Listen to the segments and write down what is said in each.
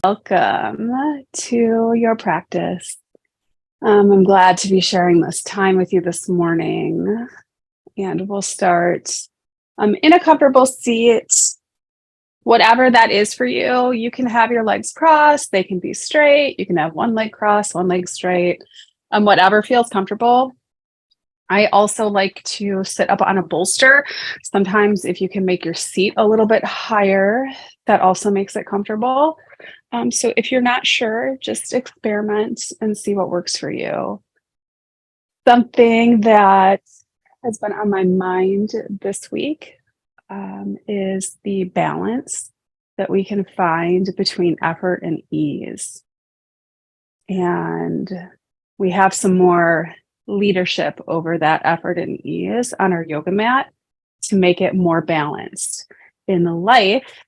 Welcome to your practice. I'm glad to be sharing this time with you this morning, and we'll start in a comfortable seat. Whatever that is for you, you can have your legs crossed, they can be straight. You can have one leg crossed, one leg straight, whatever feels comfortable. I also like to sit up on a bolster. Sometimes if you can make your seat a little bit higher, that also makes it comfortable. So if you're not sure, just experiment and see what works for you. Something that has been on my mind this week is the balance that we can find between effort and ease. And we have some more leadership over that effort and ease on our yoga mat to make it more balanced. In life,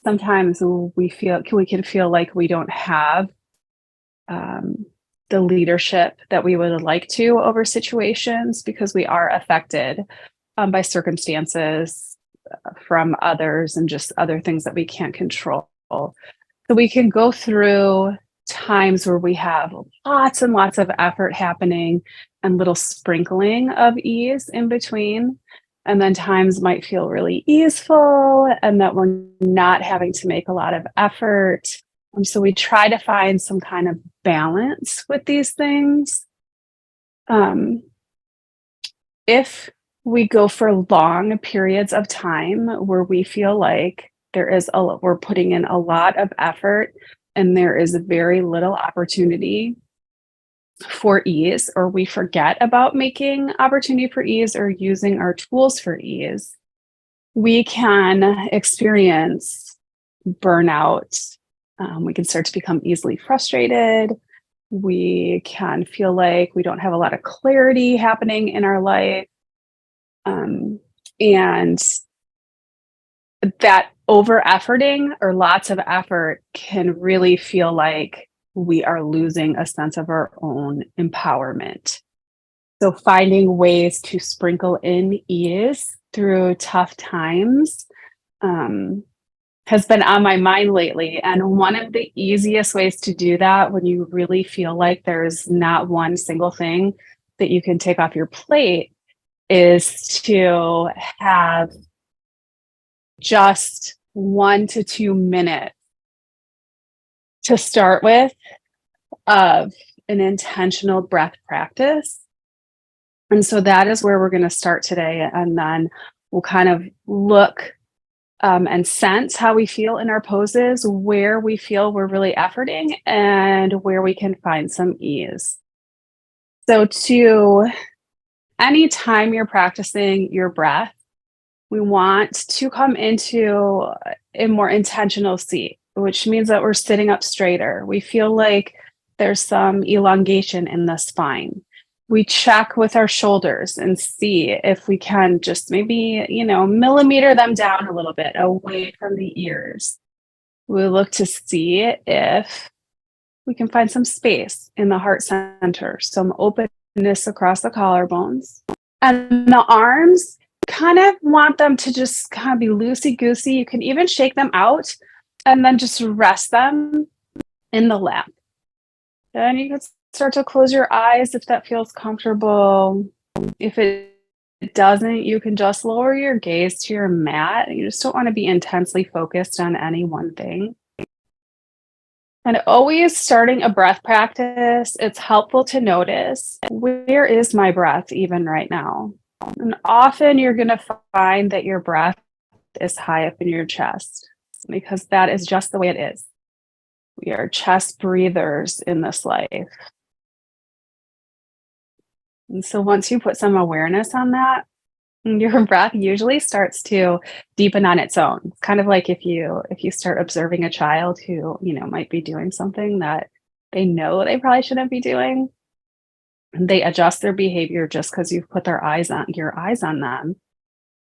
sometimes we can feel like we don't have the leadership that we would like to over situations because we are affected by circumstances from others and just other things that we can't control. So we can go through times where we have lots and lots of effort happening and little sprinkling of ease in between. And then times might feel really easeful and that we're not having to make a lot of effort. So we try to find some kind of balance with these things. If we go for long periods of time where we feel like we're putting in a lot of effort and there is very little opportunity for ease, or we forget about making opportunity for ease or using our tools for ease, we can experience burnout. We can start to become easily frustrated. We can feel like we don't have a lot of clarity happening in our life. And that over efforting or lots of effort can really feel like we are losing a sense of our own empowerment. So finding ways to sprinkle in ease through tough times has been on my mind lately. And one of the easiest ways to do that when you really feel like there's not one single thing that you can take off your plate is to have just 1 to 2 minutes to start with of an intentional breath practice. And so that is where we're going to start today. And then we'll kind of look and sense how we feel in our poses, where we feel we're really efforting and where we can find some ease. So anytime you're practicing your breath, we want to come into a more intentional seat, which means that we're sitting up straighter. We feel like there's some elongation in the spine. We check with our shoulders and see if we can just maybe, millimeter them down a little bit away from the ears. We look to see if we can find some space in the heart center, some openness across the collarbones. And the arms, kind of want them to just kind of be loosey-goosey. You can even shake them out and then just rest them in the lap. Then you can start to close your eyes if that feels comfortable. If it doesn't, you can just lower your gaze to your mat. You just don't want to be intensely focused on any one thing. And always starting a breath practice, it's helpful to notice, where is my breath even right now? And often you're going to find that your breath is high up in your chest because that is just the way it is. We are chest breathers in this life. And so once you put some awareness on that, your breath usually starts to deepen on its own. It's kind of like if you start observing a child who, might be doing something that they know they probably shouldn't be doing. They adjust their behavior just because you've put your eyes on them.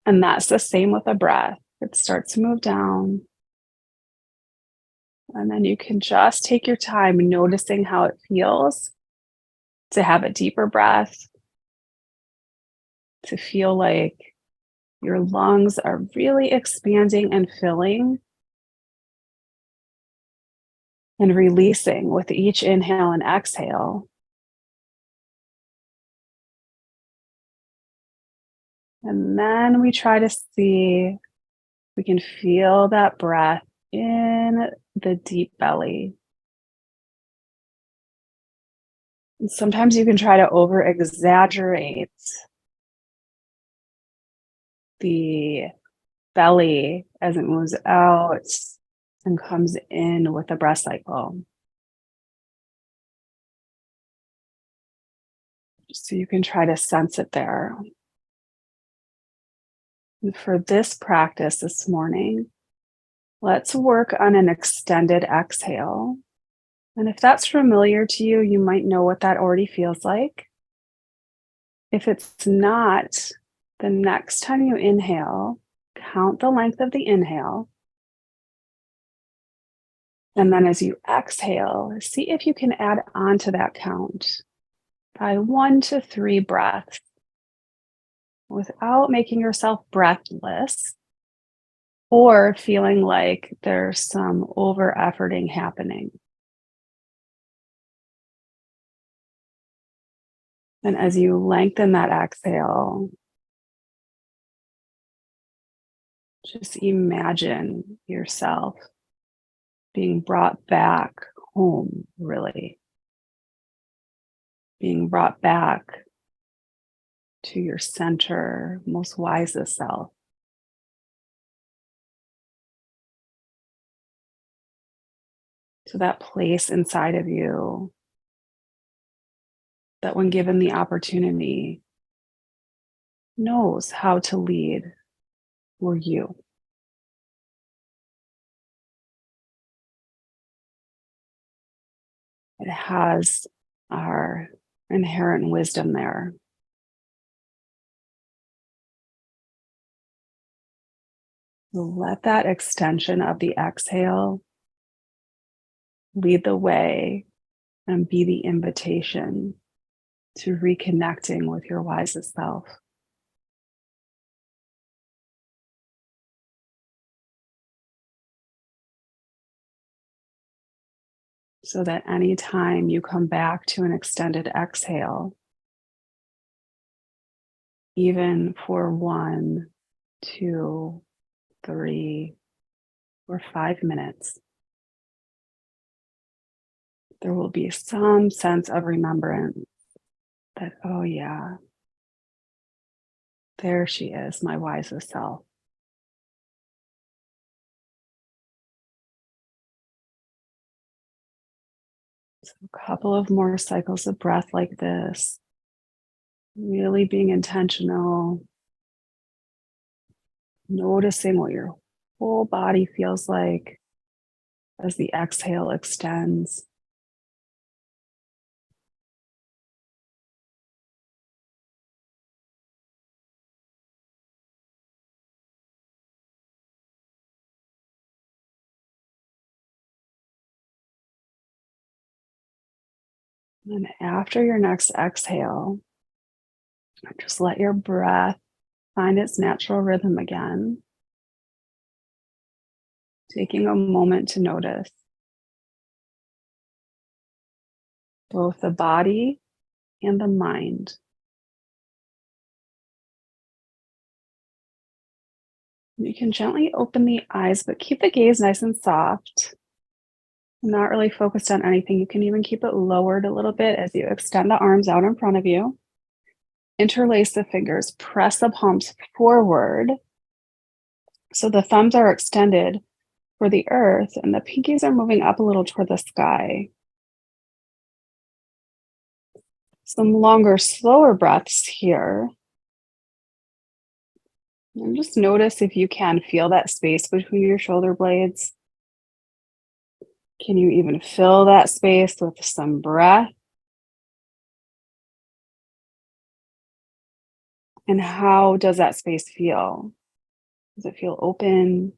And that's the same with the breath. It starts to move down. And then you can just take your time noticing how it feels to have a deeper breath, to feel like your lungs are really expanding and filling. and releasing with each inhale and exhale. And then we try to see if we can feel that breath in the deep belly. And sometimes you can try to over exaggerate the belly as it moves out and comes in with the breath cycle. So you can try to sense it there. And for this practice this morning, let's work on an extended exhale. And if that's familiar to you, you might know what that already feels like. If it's not, the next time you inhale, count the length of the inhale. And then as you exhale, see if you can add on to that count by 1 to 3 breaths without making yourself breathless or feeling like there's some over efforting happening. And as you lengthen that exhale, just imagine yourself being brought back home, really. Being brought back to your center, most wisest self. To that place inside of you that, when given the opportunity, knows how to lead for you. It has our inherent wisdom there. So let that extension of the exhale lead the way and be the invitation to reconnecting with your wisest self. So that anytime you come back to an extended exhale, even for 1, 2, 3, or 5 minutes, there will be some sense of remembrance that, oh yeah, there she is, my wisest self. So a couple of more cycles of breath like this, really being intentional, noticing what your whole body feels like as the exhale extends. And after your next exhale, just let your breath find its natural rhythm again. Taking a moment to notice both the body and the mind. You can gently open the eyes, but keep the gaze nice and soft. Not really focused on anything. You can even keep it lowered a little bit as you extend the arms out in front of you. Interlace the fingers, press the palms forward so the thumbs are extended for the earth and the pinkies are moving up a little toward the sky. Some longer, slower breaths here. And just notice if you can feel that space between your shoulder blades. Can you even fill that space with some breath? And how does that space feel? Does it feel open?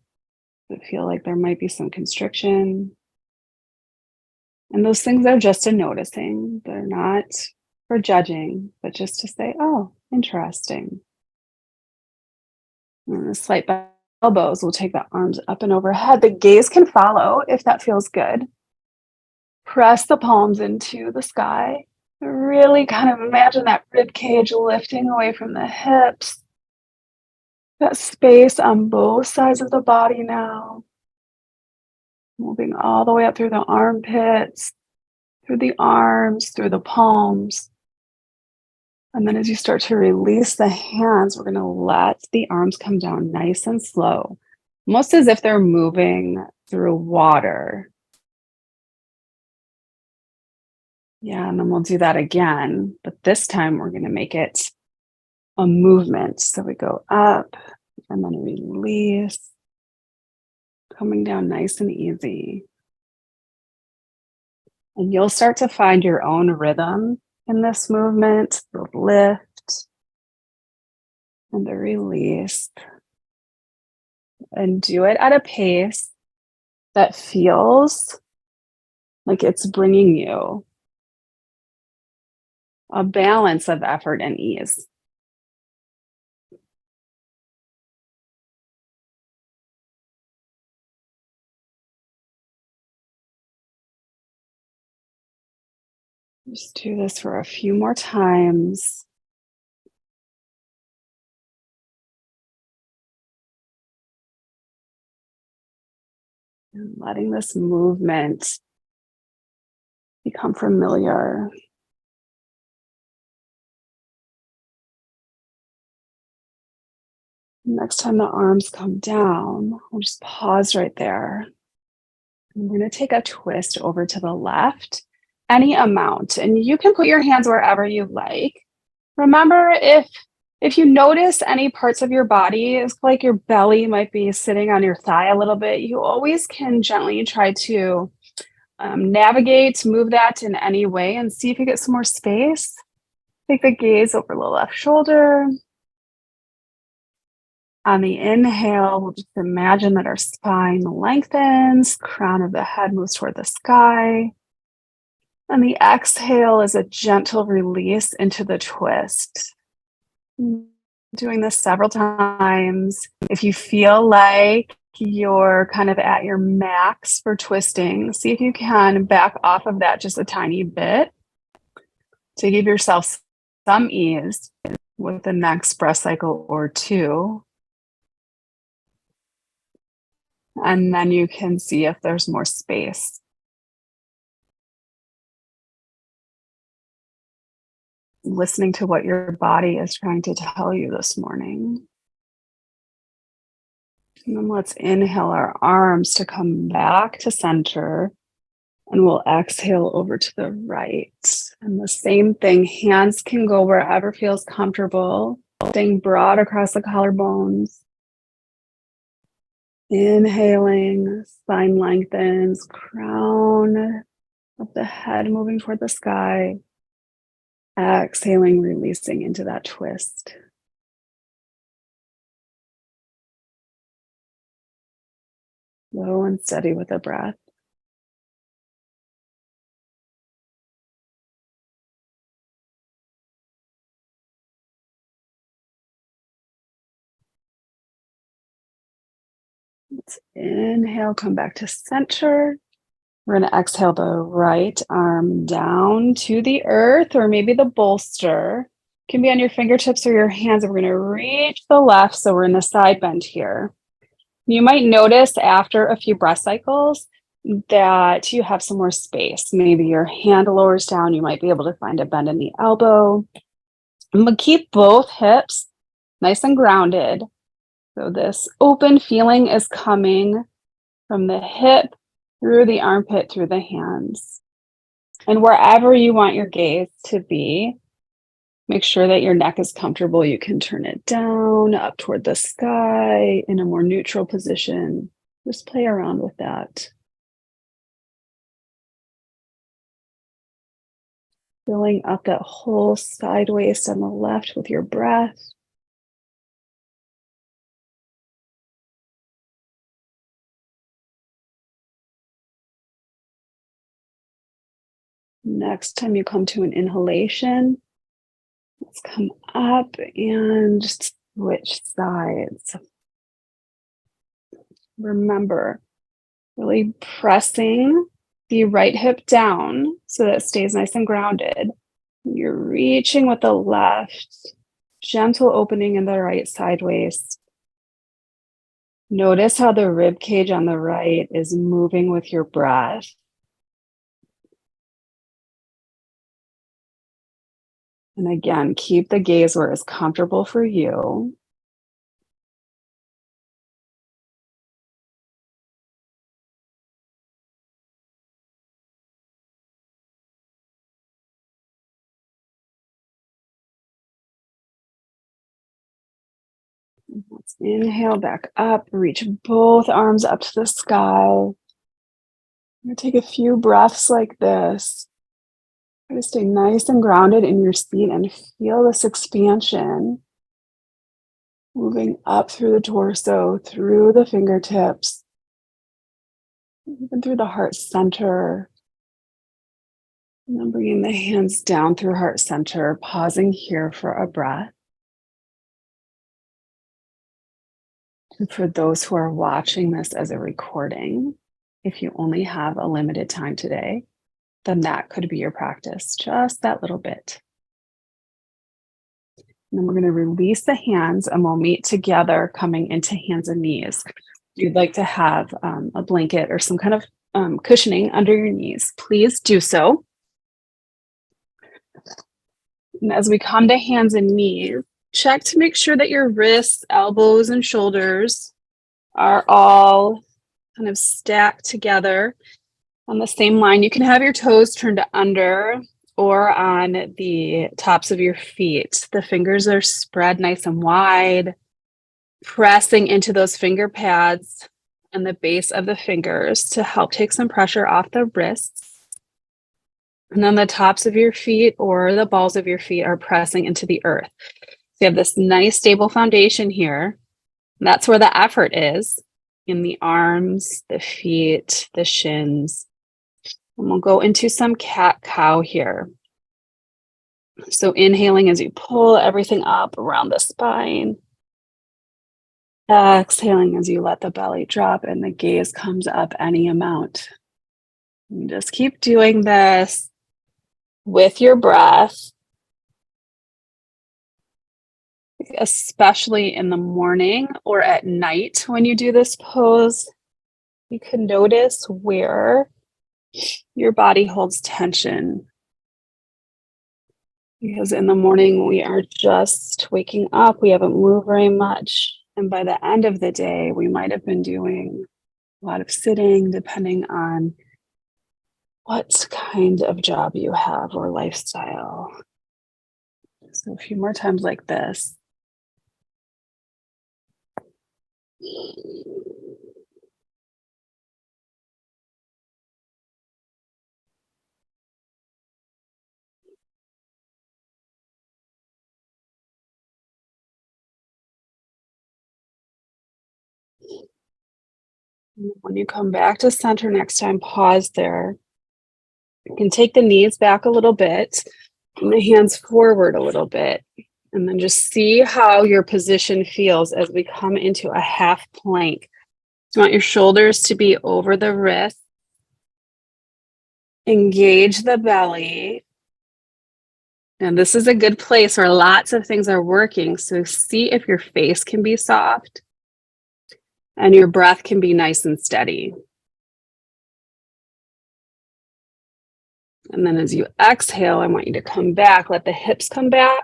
Does it feel like there might be some constriction? And those things are just a noticing. They're not for judging, but just to say, oh, interesting. And a slight bend elbows, we'll take the arms up and overhead. The gaze can follow if that feels good. Press the palms into the sky. Really kind of imagine that rib cage lifting away from the hips. That space on both sides of the body now. Moving all the way up through the armpits, through the arms, through the palms. And then as you start to release the hands, we're going to let the arms come down nice and slow, almost as if they're moving through water. Yeah, and then we'll do that again, but this time we're going to make it a movement. So we go up and then release, coming down nice and easy. And you'll start to find your own rhythm in this movement, the lift and the release. And do it at a pace that feels like it's bringing you a balance of effort and ease. Just do this for a few more times. And letting this movement become familiar. Next time the arms come down, we'll just pause right there. And we're going to take a twist over to the left, any amount, and you can put your hands wherever you like. Remember, if you notice any parts of your body, it's like your belly might be sitting on your thigh a little bit, you always can gently try to navigate, move that in any way and see if you get some more space. Take the gaze over the left shoulder. On the inhale, we'll just imagine that our spine lengthens, crown of the head moves toward the sky. And the exhale is a gentle release into the twist. Doing this several times. If you feel like you're kind of at your max for twisting, see if you can back off of that just a tiny bit to give yourself some ease with the next breath cycle or two. And then you can see if there's more space. Listening to what your body is trying to tell you this morning. And then let's inhale our arms to come back to center. And we'll exhale over to the right. And the same thing, hands can go wherever feels comfortable, staying broad across the collarbones. Inhaling, spine lengthens, crown of the head moving toward the sky. Exhaling, releasing into that twist. Slow and steady with the breath. Let's inhale, come back to center. We're going to exhale the right arm down to the earth or maybe the bolster. It can be on your fingertips or your hands. We're going to reach the left, so we're in the side bend here. You might notice after a few breath cycles that you have some more space. Maybe your hand lowers down. You might be able to find a bend in the elbow. But keep both hips nice and grounded. So this open feeling is coming from the hip, through the armpit, through the hands. And wherever you want your gaze to be, make sure that your neck is comfortable. You can turn it down, up toward the sky, in a more neutral position. Just play around with that. Filling up that whole side waist on the left with your breath. Next time you come to an inhalation, let's come up and just switch sides. Remember, really pressing the right hip down so that it stays nice and grounded. You're reaching with the left, gentle opening in the right side waist. Notice how the rib cage on the right is moving with your breath. And again, keep the gaze where it's comfortable for you. Let's inhale back up, reach both arms up to the sky. I'm going to take a few breaths like this. Try to stay nice and grounded in your seat and feel this expansion moving up through the torso, through the fingertips, even through the heart center. And then bringing the hands down through heart center, pausing here for a breath. And for those who are watching this as a recording, if you only have a limited time today, then that could be your practice, just that little bit. And then we're going to release the hands and we'll meet together coming into hands and knees. If you'd like to have a blanket or some kind of cushioning under your knees, please do so. And as we come to hands and knees, check to make sure that your wrists, elbows, and shoulders are all kind of stacked together on the same line. You can have your toes turned under or on the tops of your feet. The fingers are spread nice and wide, pressing into those finger pads and the base of the fingers to help take some pressure off the wrists. And then the tops of your feet or the balls of your feet are pressing into the earth. So you have this nice stable foundation here. That's where the effort is, in the arms, the feet, the shins. And we'll go into some cat-cow here. So inhaling as you pull everything up around the spine. Exhaling as you let the belly drop and the gaze comes up any amount. And just keep doing this with your breath, especially in the morning or at night when you do this pose. You can notice where your body holds tension. Because in the morning, we are just waking up. We haven't moved very much. And by the end of the day, we might have been doing a lot of sitting, depending on what kind of job you have or lifestyle. So a few more times like this. When you come back to center next time, pause there. You can take the knees back a little bit and the hands forward a little bit. And then just see how your position feels as we come into a half plank. You want your shoulders to be over the wrist. Engage the belly. And this is a good place where lots of things are working. So see if your face can be soft and your breath can be nice and steady. And then as you exhale, I want you to come back, let the hips come back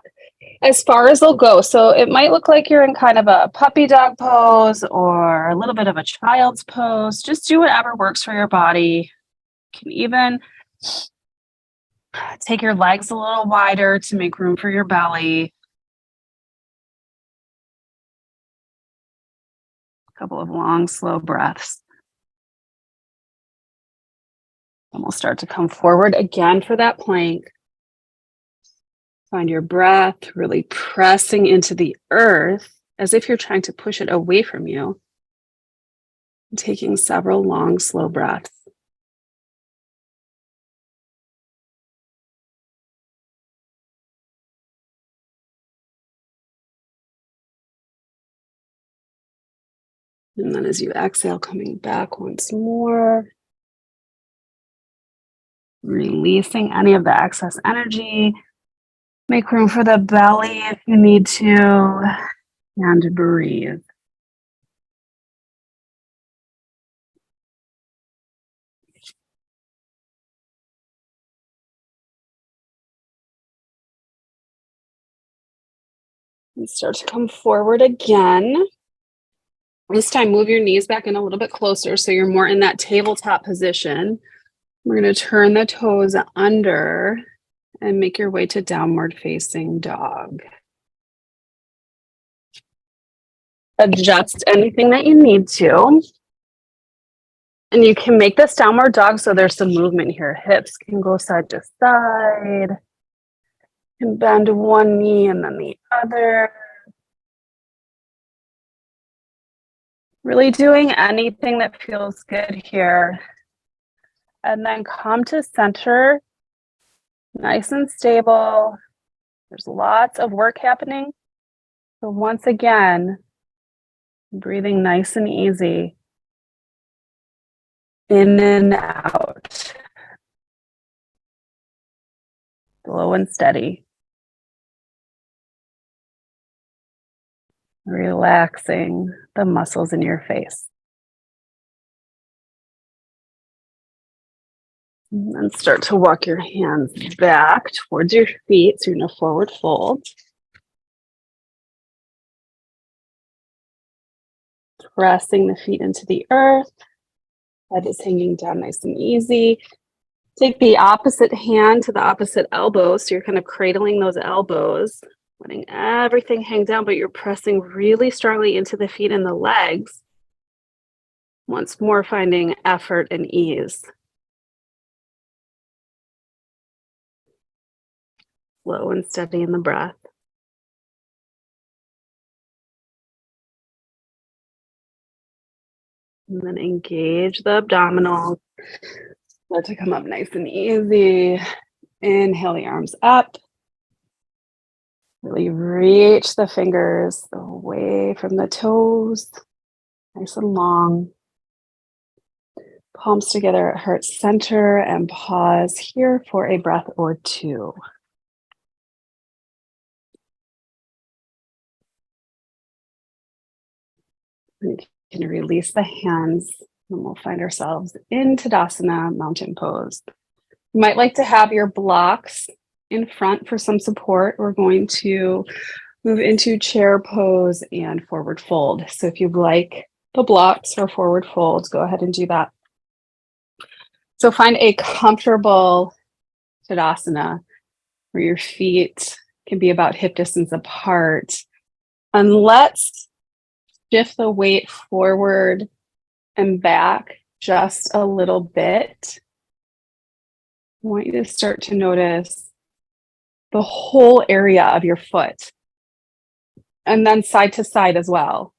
as far as they'll go. So it might look like you're in kind of a puppy dog pose or a little bit of a child's pose. Just do whatever works for your body. You can even take your legs a little wider to make room for your belly. A couple of long, slow breaths. And we'll start to come forward again for that plank. Find your breath really pressing into the earth as if you're trying to push it away from you. Taking several long, slow breaths. And then as you exhale, coming back once more. Releasing any of the excess energy. Make room for the belly if you need to, and breathe. And start to come forward again. This time, move your knees back in a little bit closer so you're more in that tabletop position. We're going to turn the toes under and make your way to downward facing dog. Adjust anything that you need to. And you can make this downward dog so there's some movement here. Hips can go side to side. You can bend one knee and then the other. Really doing anything that feels good here. And then come to center, nice and stable. There's lots of work happening. So once again, breathing nice and easy. In and out. Slow and steady. Relaxing the muscles in your face. And then start to walk your hands back towards your feet. So you're in a forward fold. Pressing the feet into the earth. Head is hanging down nice and easy. Take the opposite hand to the opposite elbow. So you're kind of cradling those elbows, letting everything hang down, but you're pressing really strongly into the feet and the legs. Once more, finding effort and ease. Slow and steady in the breath. And then engage the abdominals. Let it come up nice and easy. Inhale the arms up. Really reach the fingers away from the toes. Nice and long. Palms together at heart center and pause here for a breath or two. We can release the hands and we'll find ourselves in Tadasana, mountain pose. You might like to have your blocks in front for some support. We're going to move into chair pose and forward fold. So if you'd like the blocks or forward folds, go ahead and do that. So find a comfortable Tadasana where your feet can be about hip distance apart. And let's shift the weight forward and back just a little bit. I want you to start to notice the whole area of your foot, and then side to side as well.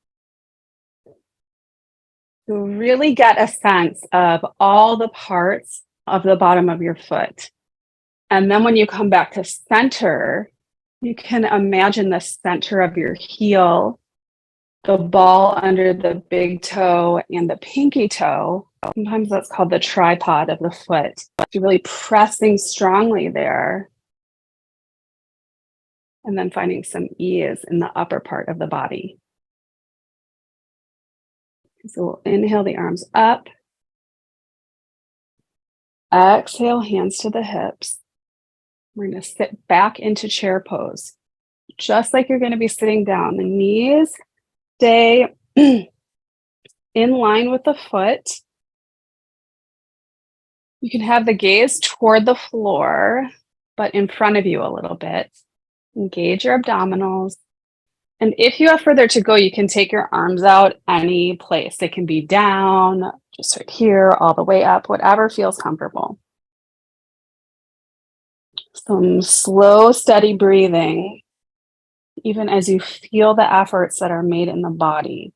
So really get a sense of all the parts of the bottom of your foot. And then when you come back to center, you can imagine the center of your heel, the ball under the big toe and the pinky toe. Sometimes that's called the tripod of the foot. You're really pressing strongly there. And then finding some ease in the upper part of the body. So we'll inhale the arms up. Exhale, hands to the hips. We're going to sit back into chair pose. Just like you're going to be sitting down. The knees stay in line with the foot. You can have the gaze toward the floor, but in front of you a little bit. Engage your abdominals. And if you have further to go, you can take your arms out any place. They can be down, just right here, all the way up, whatever feels comfortable. Some slow, steady breathing, even as you feel the efforts that are made in the body.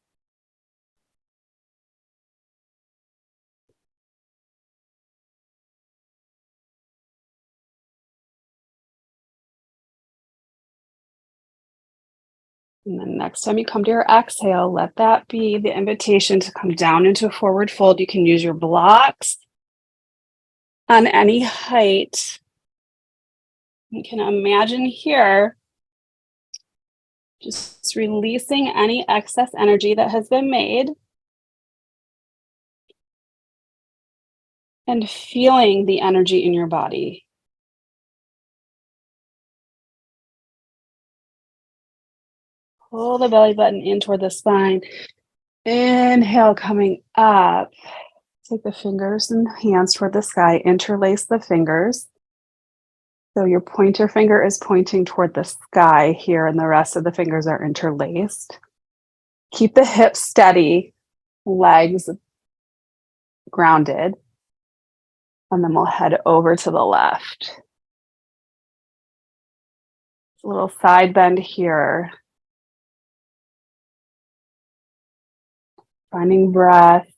And then next time you come to your exhale, let that be the invitation to come down into a forward fold. You can use your blocks on any height. You can imagine here just releasing any excess energy that has been made and feeling the energy in your body. Pull the belly button in toward the spine. Inhale, coming up. Take the fingers and hands toward the sky. Interlace the fingers. So your pointer finger is pointing toward the sky here, and the rest of the fingers are interlaced. Keep the hips steady, legs grounded. And then we'll head over to the left. A little side bend here. Finding breath,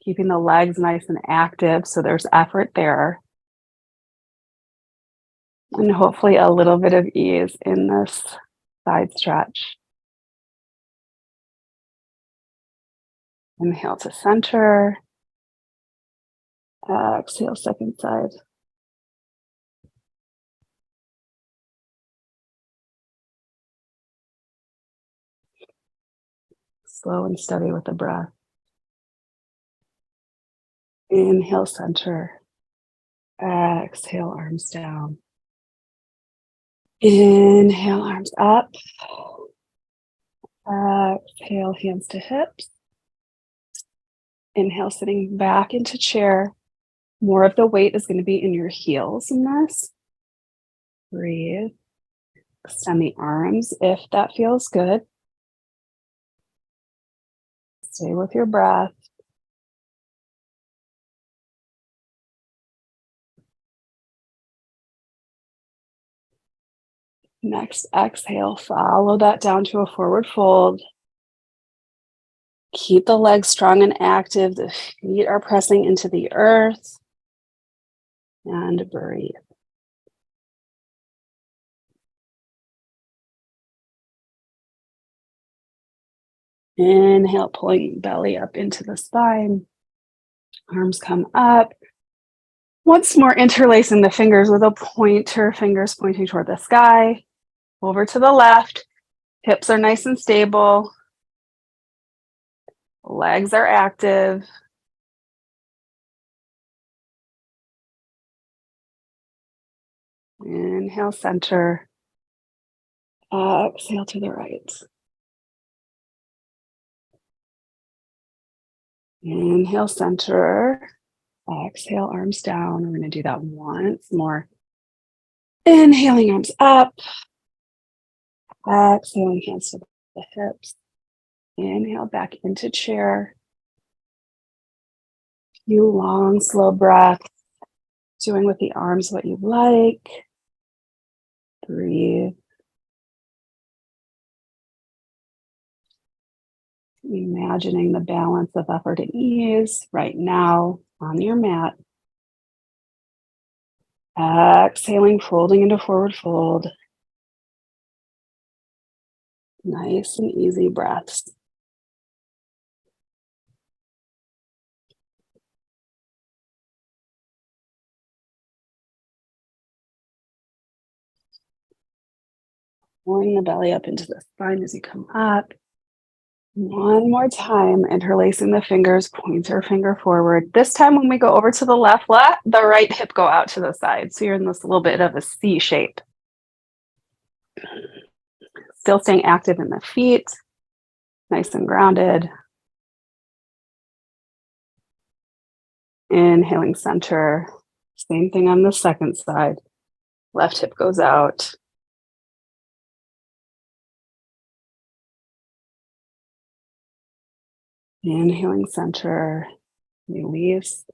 keeping the legs nice and active, so there's effort there. And hopefully a little bit of ease in this side stretch. Inhale to center. Exhale, second side. Slow and steady with the breath. Inhale, center. Exhale, arms down. Inhale, arms up. Exhale, hands to hips. Inhale, sitting back into chair. More of the weight is going to be in your heels in this. Breathe. Extend the arms if that feels good. Stay with your breath. Next exhale, follow that down to a forward fold. Keep the legs strong and active. The feet are pressing into the earth. And breathe. Inhale, pulling belly up into the spine. Arms come up. Once more, interlacing the fingers with a pointer, fingers pointing toward the sky. Over to the left. Hips are nice and stable. Legs are active. Inhale, center. Exhale to the right. Inhale, center. Exhale, arms down. We're going to do that once more. Inhaling, arms up. Exhaling, hands to the hips. Inhale, back into chair. Few long, slow breaths. Doing with the arms what you like. Breathe. Imagining the balance of effort and ease right now on your mat. Exhaling, folding into forward fold. Nice and easy breaths. Pulling the belly up into the spine as you come up. One more time, interlacing the fingers, pointer finger forward. This time when we go over to the left, let the right hip go out to the side. So you're in this little bit of a C shape. Still staying active in the feet, nice and grounded. Inhaling center. Same thing on the second side. Left hip goes out. Inhaling center, release.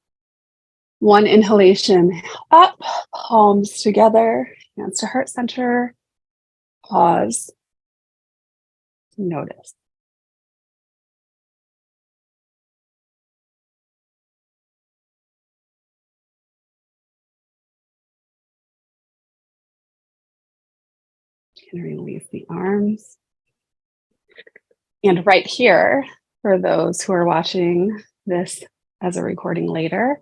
One inhalation, up, palms together, hands to heart center. Pause. Notice. And release the arms. And right here, for those who are watching this as a recording later,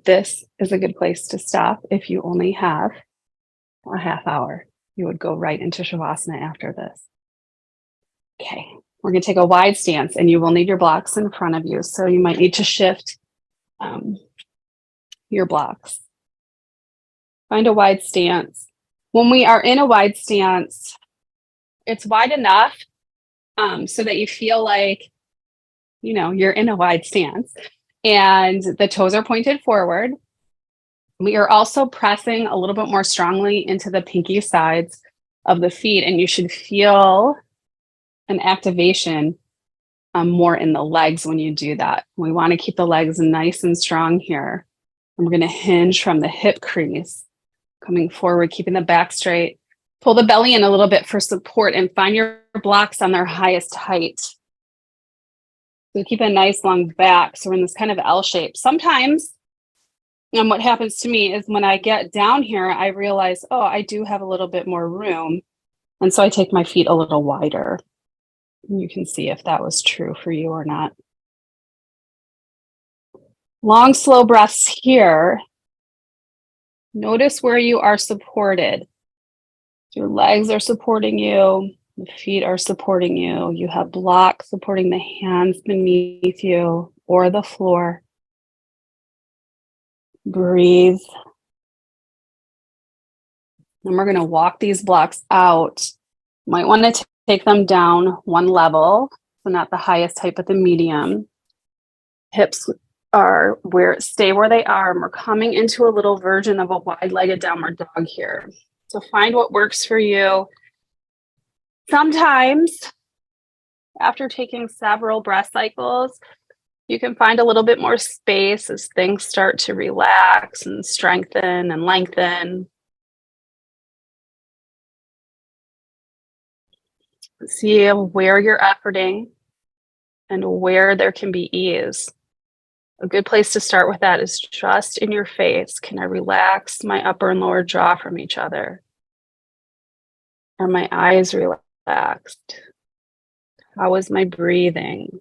This is a good place to stop if you only have a half hour. You would go right into Shavasana after this. Okay, we're going to take a wide stance, and you will need your blocks in front of you. So you might need to shift your blocks. Find a wide stance. When we are in a wide stance, it's wide enough so that you feel like, you know, you're in a wide stance and the toes are pointed forward. We are also pressing a little bit more strongly into the pinky sides of the feet, and you should feel an activation more in the legs when you do that. We want to keep the legs nice and strong here. And we're going to hinge from the hip crease, coming forward, keeping the back straight. Pull the belly in a little bit for support and find your blocks on their highest height. So keep a nice long back. So we're in this kind of L shape. Sometimes, and what happens to me is when I get down here, I realize, oh, I do have a little bit more room. And so I take my feet a little wider. And you can see if that was true for you or not. Long, slow breaths here. Notice where you are supported. Your legs are supporting you. The feet are supporting you. You have blocks supporting the hands beneath you or the floor. Breathe. And we're going to walk these blocks out. Might want to take them down one level. So not the highest height, but the medium. Hips are stay where they are. And we're coming into a little version of a wide-legged downward dog here. So find what works for you. Sometimes, after taking several breath cycles, you can find a little bit more space as things start to relax and strengthen and lengthen. See where you're efforting and where there can be ease. A good place to start with that is just in your face. Can I relax my upper and lower jaw from each other? Are my eyes relaxed? How is my breathing?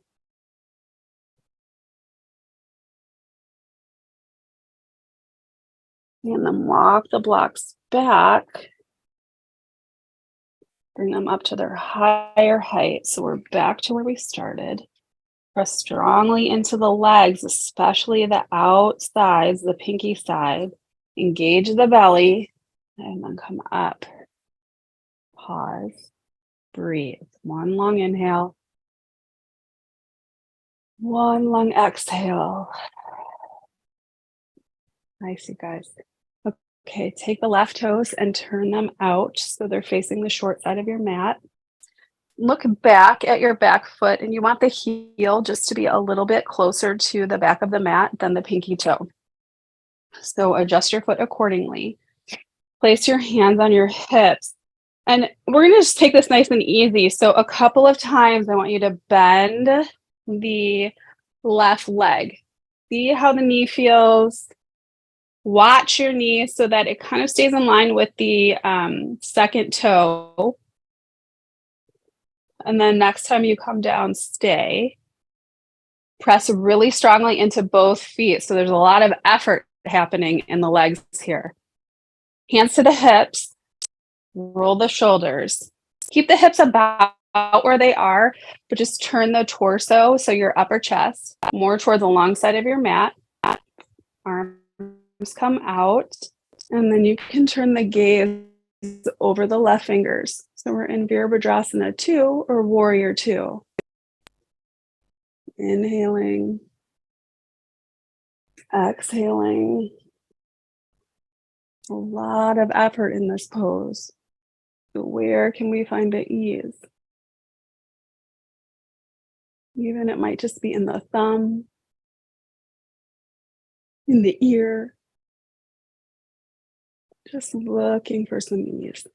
And then walk the blocks back. Bring them up to their higher height. So we're back to where we started. Press strongly into the legs, especially the outsides, the pinky side. Engage the belly and then come up. Pause. Breathe. One long inhale. One long exhale. Nice, you guys. Okay, take the left toes and turn them out so they're facing the short side of your mat. Look back at your back foot, and you want the heel just to be a little bit closer to the back of the mat than the pinky toe. So adjust your foot accordingly. Place your hands on your hips. And we're going to just take this nice and easy. So a couple of times, I want you to bend the left leg. See how the knee feels. Watch your knee so that it kind of stays in line with the second toe. And then next time you come down, stay. Press really strongly into both feet. So there's a lot of effort happening in the legs here. Hands to the hips. Roll the shoulders. Keep the hips about where they are, but just turn the torso, so your upper chest, more towards the long side of your mat. Arms come out. And then you can turn the gaze over the left fingers. So we're in Virabhadrasana 2 or Warrior 2. Inhaling. Exhaling. A lot of effort in this pose. So where can we find the ease? Even it might just be in the thumb, in the ear. Just looking for some ease.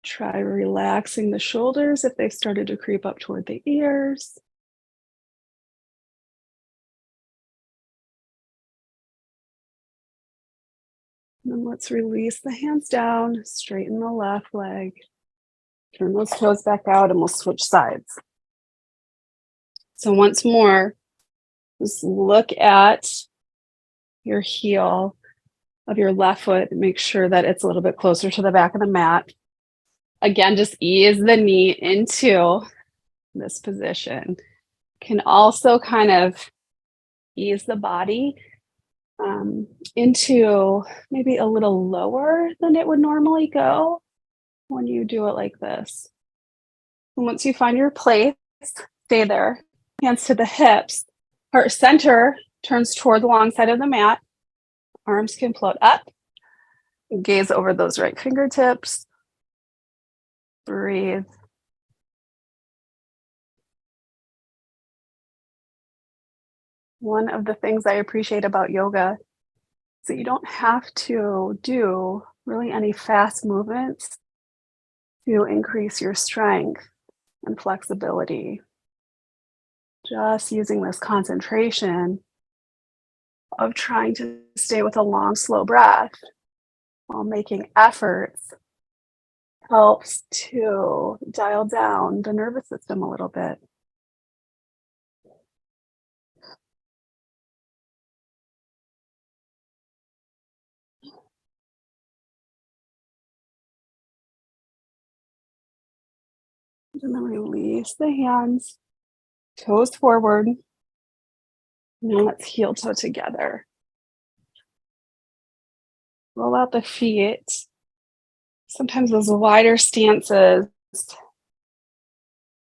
Try relaxing the shoulders if they started to creep up toward the ears. And then let's release the hands down, straighten the left leg. Turn those toes back out and we'll switch sides. So once more, just look at your heel of your left foot and make sure that it's a little bit closer to the back of the mat. Again, just ease the knee into this position. Can also kind of ease the body into maybe a little lower than it would normally go when you do it like this. And once you find your place, stay there. Hands to the hips. Heart center turns toward the long side of the mat. Arms can float up. Gaze over those right fingertips. Breathe. One of the things I appreciate about yoga is that you don't have to do really any fast movements to increase your strength and flexibility. Just using this concentration of trying to stay with a long, slow breath while making efforts helps to dial down the nervous system a little bit. And then release the hands, toes forward. Now let's heel toe together. Roll out the feet. Sometimes those wider stances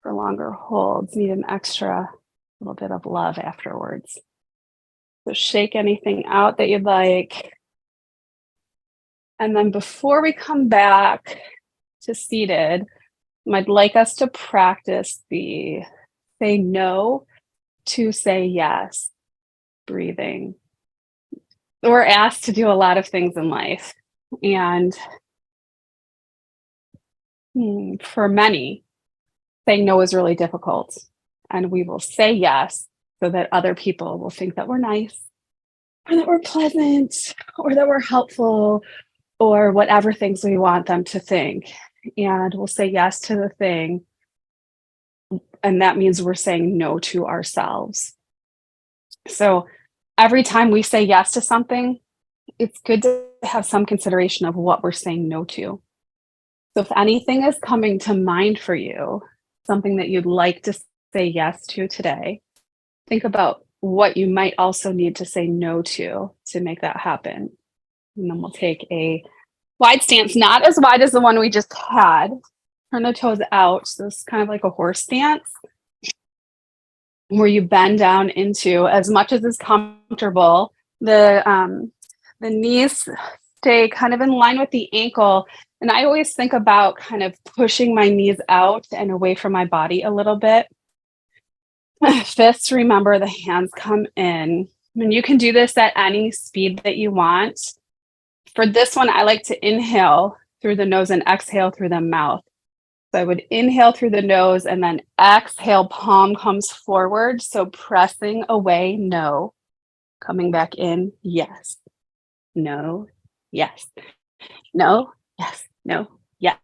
for longer holds need an extra little bit of love afterwards. So shake anything out that you'd like. And then before we come back to seated, I'd like us to practice the say no to say yes breathing. We're asked to do a lot of things in life. And for many, saying no is really difficult. And we will say yes so that other people will think that we're nice, or that we're pleasant, or that we're helpful, or whatever things we want them to think. And we'll say yes to the thing. And that means we're saying no to ourselves. So every time we say yes to something, it's good to have some consideration of what we're saying no to. So if anything is coming to mind for you, something that you'd like to say yes to today, think about what you might also need to say no to make that happen. And then we'll take a wide stance, not as wide as the one we just had. Turn the toes out. So it's kind of like a horse stance where you bend down into as much as is comfortable. The knees stay kind of in line with the ankle. And I always think about kind of pushing my knees out and away from my body a little bit. Fists, remember, the hands come in. And you can do this at any speed that you want. For this one, I like to inhale through the nose and exhale through the mouth. So I would inhale through the nose and then exhale, palm comes forward. So pressing away, no. Coming back in, yes. No, yes. No, yes. No, yes.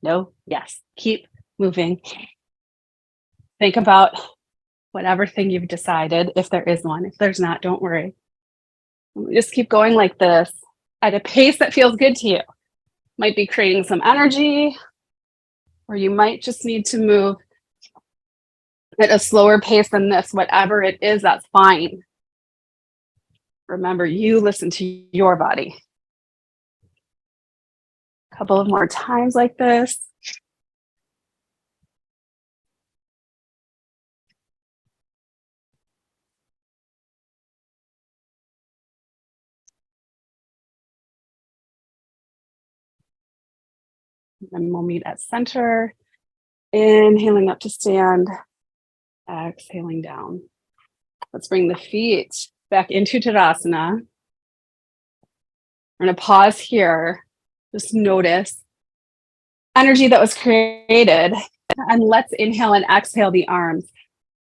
No, yes. Keep moving. Think about whatever thing you've decided, if there is one. If there's not, don't worry. Just keep going like this at a pace that feels good to you. Might be creating some energy, or you might just need to move at a slower pace than this. Whatever it is, that's fine. Remember, you listen to your body. A couple of more times like this. And we'll meet at center. Inhaling up to stand. Exhaling down. Let's bring the feet back into Tadasana. We're going to pause here. Just notice energy that was created. And let's inhale and exhale the arms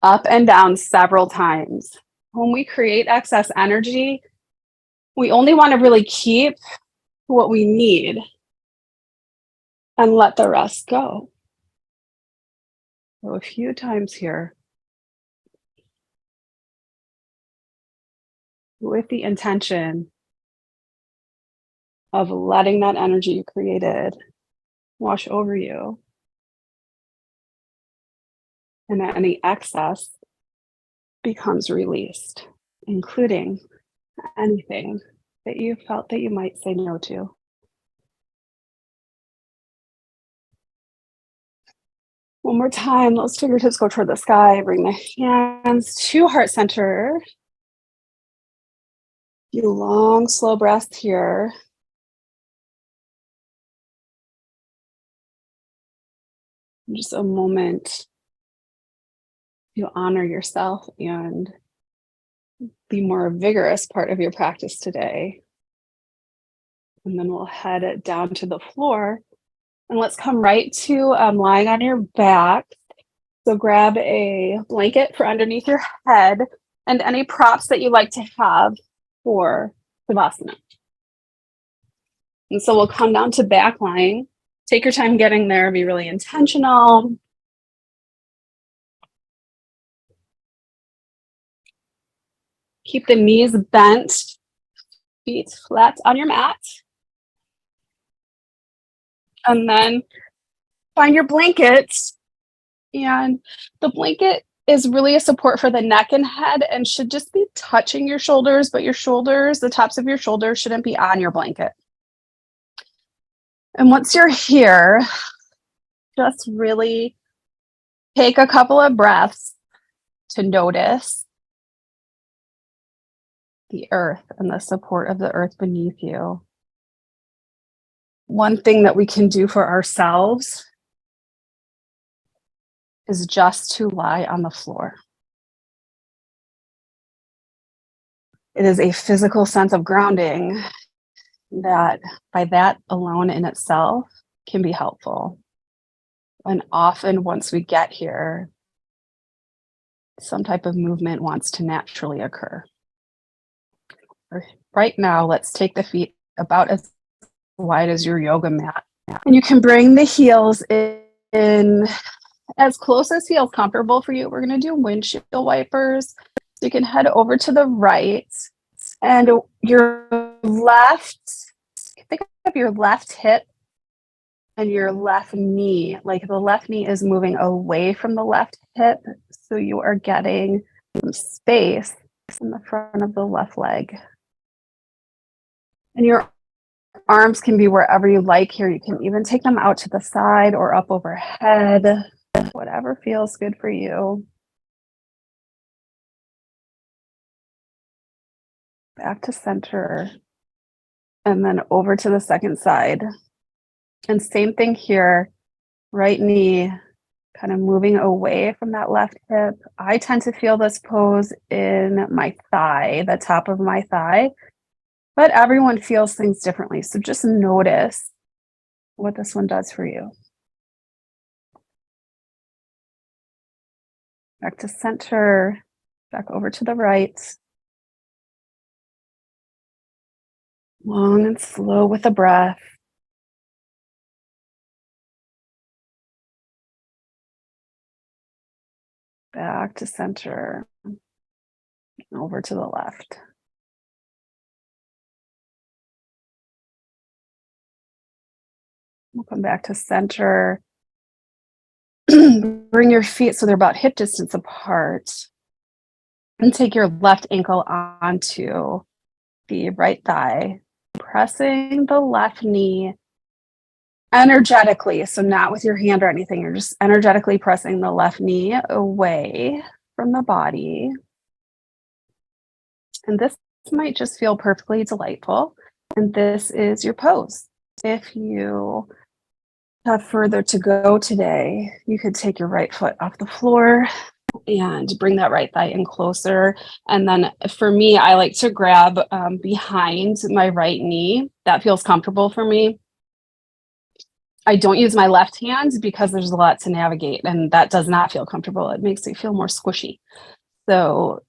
up and down several times. When we create excess energy, we only want to really keep what we need and let the rest go. So a few times here. with the intention of letting that energy you created wash over you, and that any excess becomes released, including anything that you felt that you might say no to. One more time, those fingertips go toward the sky. Bring the hands to heart center. Do long, slow breaths here. Just a moment to honor yourself and the more vigorous part of your practice today. And then we'll head down to the floor. And let's come right to lying on your back. So grab a blanket for underneath your head and any props that you like to have for Savasana. And so we'll come down to back lying. Take your time getting there, be really intentional. Keep the knees bent, feet flat on your mat. And then find your blanket. And the blanket is really a support for the neck and head and should just be touching your shoulders, but your shoulders, the tops of your shoulders shouldn't be on your blanket. And once you're here, just really take a couple of breaths to notice the earth and the support of the earth beneath you. One thing that we can do for ourselves is just to lie on the floor. It is a physical sense of grounding that by that alone in itself can be helpful. And often once we get here, some type of movement wants to naturally occur. Right now, let's take the feet about as wide as your yoga mat. And you can bring the heels in as close as feels comfortable for you. We're going to do windshield wipers. So you can head over to the right and your left, think of your left hip and your left knee. Like the left knee is moving away from the left hip. So you are getting some space in the front of the left leg. And your arms can be wherever you like here. You can even take them out to the side or up overhead, whatever feels good for you. Back to center. And then over to the second side. And same thing here, right knee kind of moving away from that left hip. I tend to feel this pose in my thigh, the top of my thigh, but everyone feels things differently. So just notice what this one does for you. Back to center, back over to the right. Long and slow with the breath. Back to center, over to the left. We'll come back to center. Bring your feet so they're about hip distance apart. And take your left ankle onto the right thigh, pressing the left knee energetically. So not with your hand or anything. You're just energetically pressing the left knee away from the body. And this might just feel perfectly delightful. And this is your pose. If you have further to go today, you could take your right foot off the floor and bring that right thigh in closer. And then for me, I like to grab behind my right knee. That feels comfortable for me. I don't use my left hand because there's a lot to navigate and that does not feel comfortable. It makes it feel more squishy. So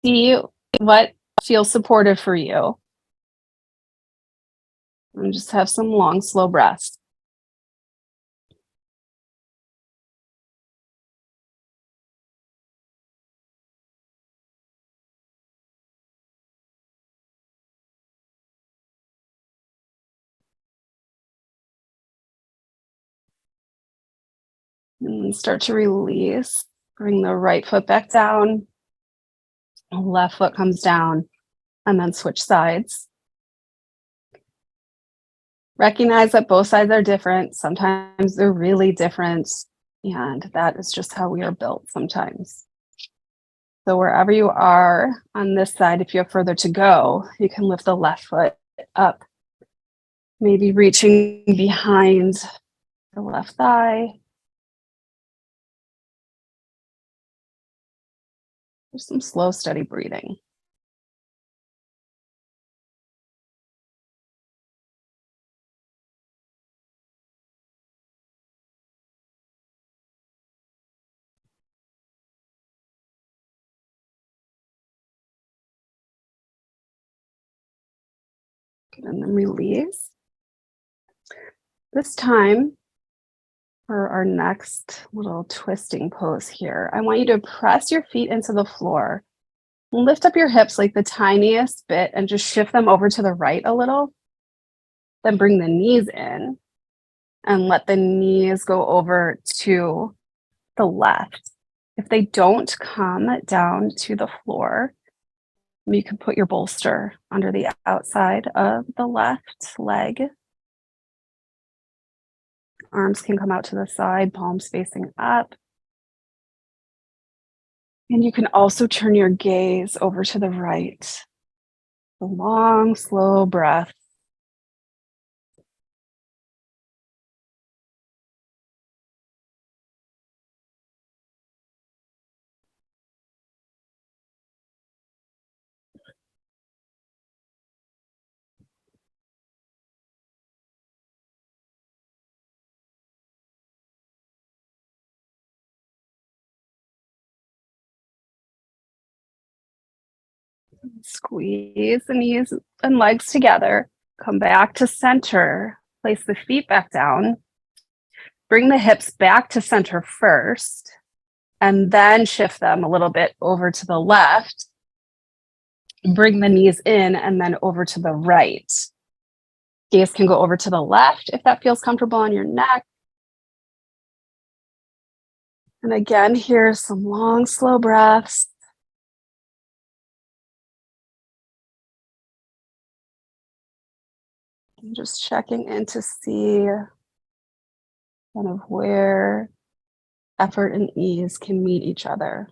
see what feels supportive for you. And just have some long, slow breaths. And then start to release. Bring the right foot back down. Left foot comes down, and then switch sides. Recognize that both sides are different. Sometimes they're really different, and that is just how we are built sometimes. So wherever you are on this side, if you have further to go, you can lift the left foot up, maybe reaching behind the left thigh. Just some slow, steady breathing. And then release. This time, for our next little twisting pose here, I want you to press your feet into the floor. Lift up your hips like the tiniest bit and just shift them over to the right a little. Then bring the knees in and let the knees go over to the left. If they don't come down to the floor, you can put your bolster under the outside of the left leg. Arms can come out to the side, palms facing up. And you can also turn your gaze over to the right. A long, slow breath. Squeeze the knees and legs together. Come back to center. Place the feet back down. Bring the hips back to center first, and then shift them a little bit over to the left. Bring the knees in and then over to the right. Gaze can go over to the left if that feels comfortable on your neck. And again, here's some long, slow breaths. And just checking in to see kind of where effort and ease can meet each other.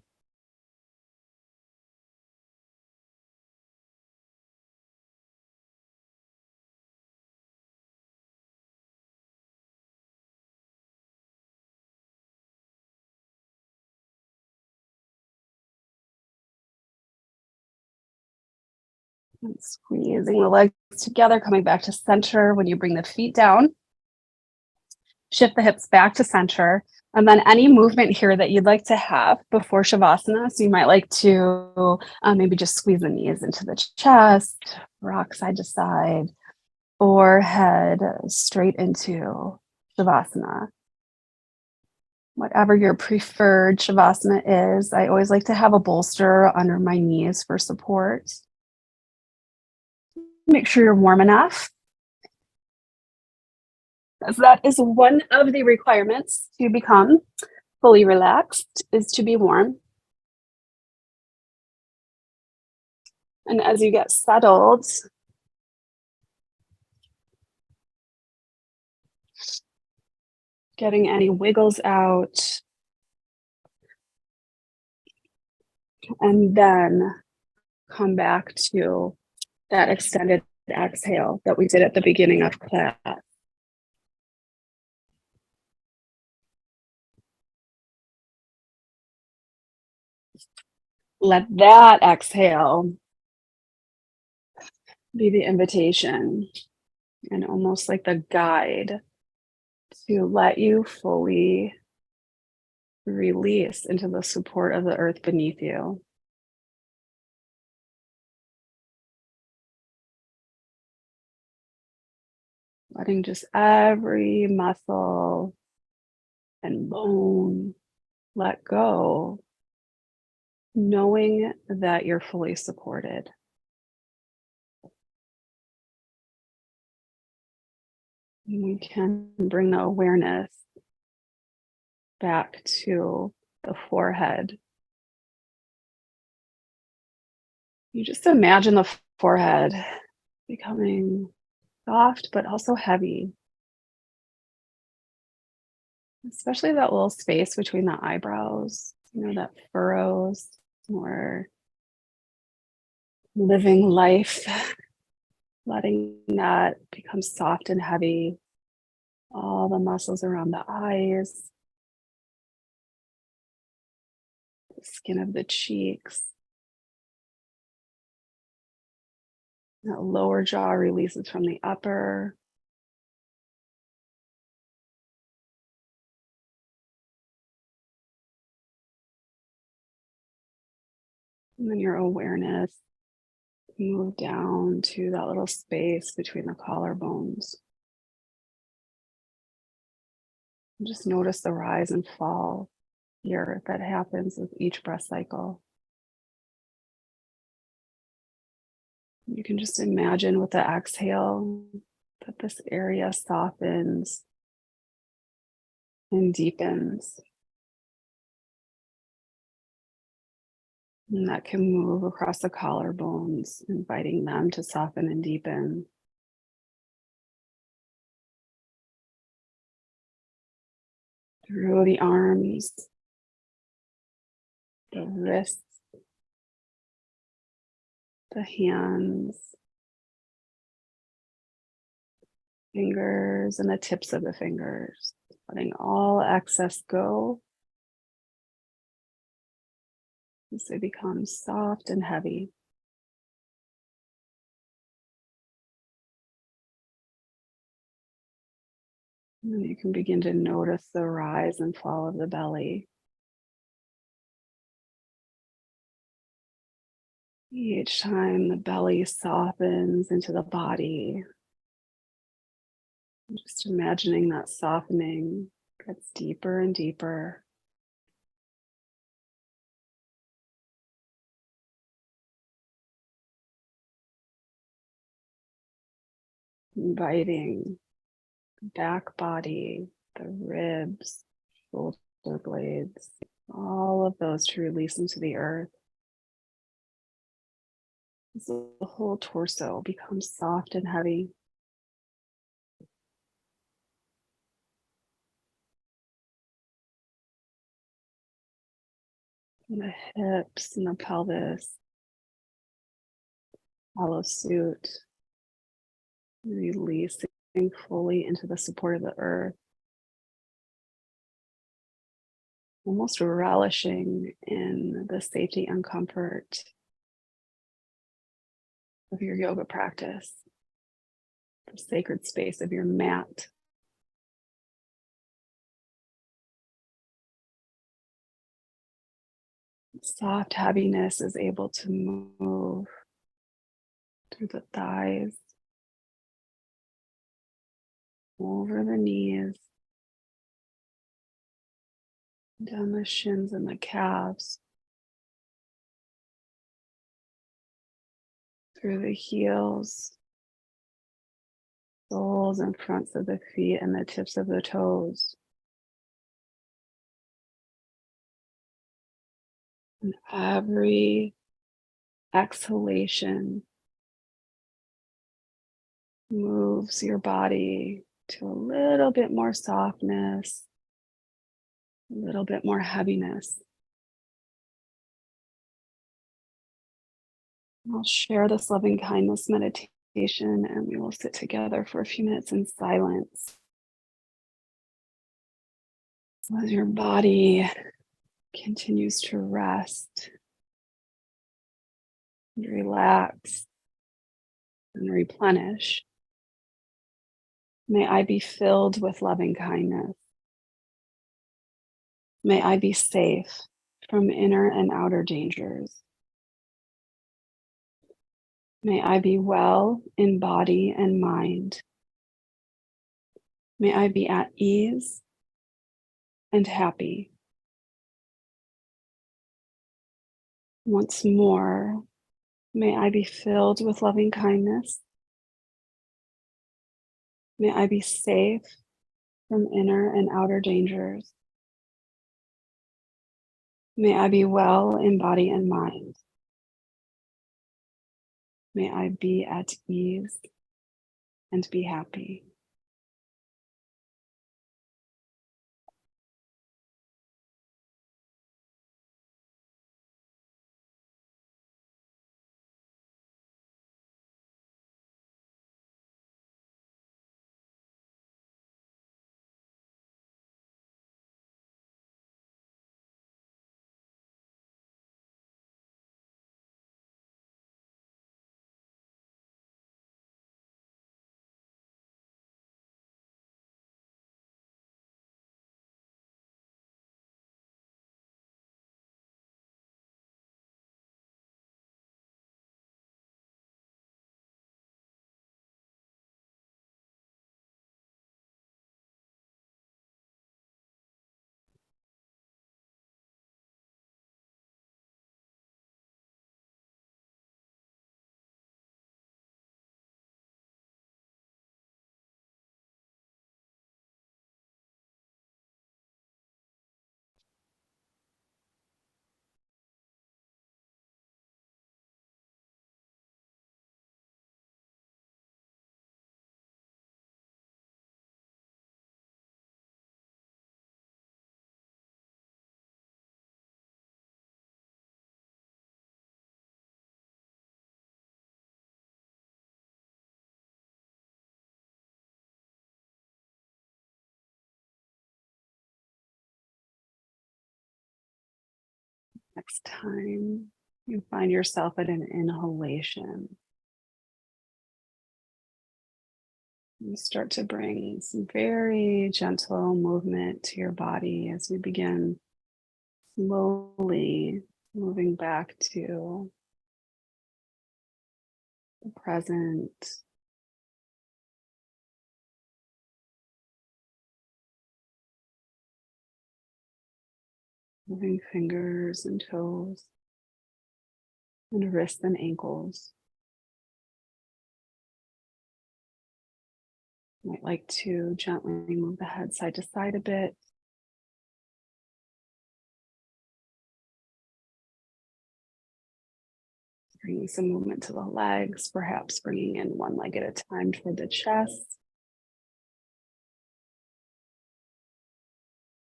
And squeezing the legs together, coming back to center. When you bring the feet down, shift the hips back to center. And then any movement here that you'd like to have before Shavasana. So you might like to maybe just squeeze the knees into the chest, rock side to side, or head straight into Shavasana. Whatever your preferred Shavasana is, I always like to have a bolster under my knees for support. Make sure you're warm enough, as that is one of the requirements to become fully relaxed, is to be warm. And as you get settled, getting any wiggles out, and then come back to that extended exhale that we did at the beginning of class. Let that exhale be the invitation and almost like the guide to let you fully release into the support of the earth beneath you. Letting just every muscle and bone let go, knowing that you're fully supported. We can bring the awareness back to the forehead. You just imagine the forehead becoming soft but also heavy, especially that little space between the eyebrows, that furrows or living life, letting that become soft and heavy. All the muscles around the eyes, the skin of the cheeks, that lower jaw releases from the upper. And then your awareness move down to that little space between the collarbones. And just notice the rise and fall here that happens with each breath cycle. You can just imagine with the exhale that this area softens and deepens. And that can move across the collarbones, inviting them to soften and deepen. Through the arms, the wrists, the hands, fingers, and the tips of the fingers, letting all excess go as they become soft and heavy. And then you can begin to notice the rise and fall of the belly. Each time the belly softens into the body, just imagining that softening gets deeper and deeper. Inviting the back body, the ribs, shoulder blades, all of those to release into the earth. So the whole torso becomes soft and heavy. And the hips and the pelvis follow suit, releasing fully into the support of the earth, almost relishing in the safety and comfort of your yoga practice, the sacred space of your mat. Soft heaviness is able to move through the thighs, over the knees, down the shins and the calves, through the heels, soles and fronts of the feet and the tips of the toes. And every exhalation moves your body to a little bit more softness, a little bit more heaviness. I'll share this loving kindness meditation and we will sit together for a few minutes in silence. As your body continues to rest and relax and replenish, may I be filled with loving kindness. May I be safe from inner and outer dangers. May I be well in body and mind. May I be at ease and happy. Once more, may I be filled with loving kindness. May I be safe from inner and outer dangers. May I be well in body and mind. May I be at ease and be happy. Next time you find yourself at an inhalation, you start to bring some very gentle movement to your body as we begin slowly moving back to the present, moving fingers and toes and wrists and ankles. You might like to gently move the head side to side a bit. Bringing some movement to the legs, perhaps bringing in one leg at a time toward the chest.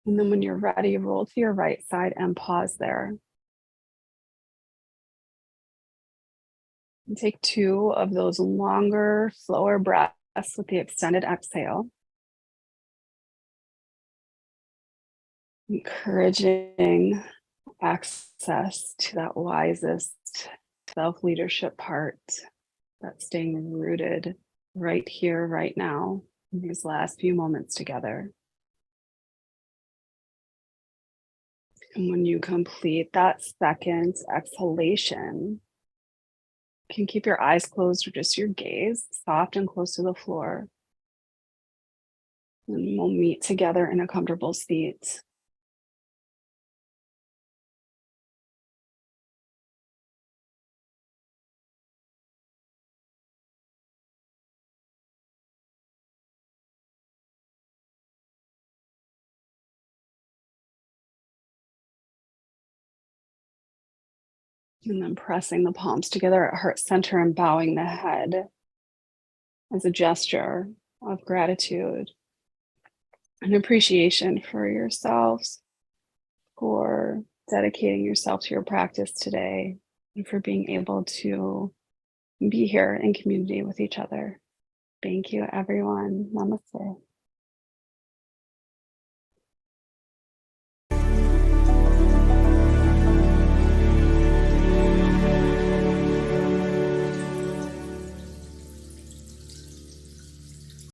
And then when you're ready, roll to your right side and pause there. And take 2 of those longer, slower breaths with the extended exhale. Encouraging access to that wisest self-leadership part, that's staying rooted right here, right now, in these last few moments together. And when you complete that second exhalation, you can keep your eyes closed or just your gaze soft and close to the floor. And we'll meet together in a comfortable seat. And then pressing the palms together at heart center and bowing the head as a gesture of gratitude and appreciation for yourselves, for dedicating yourself to your practice today, and for being able to be here in community with each other. Thank you, everyone. Namaste.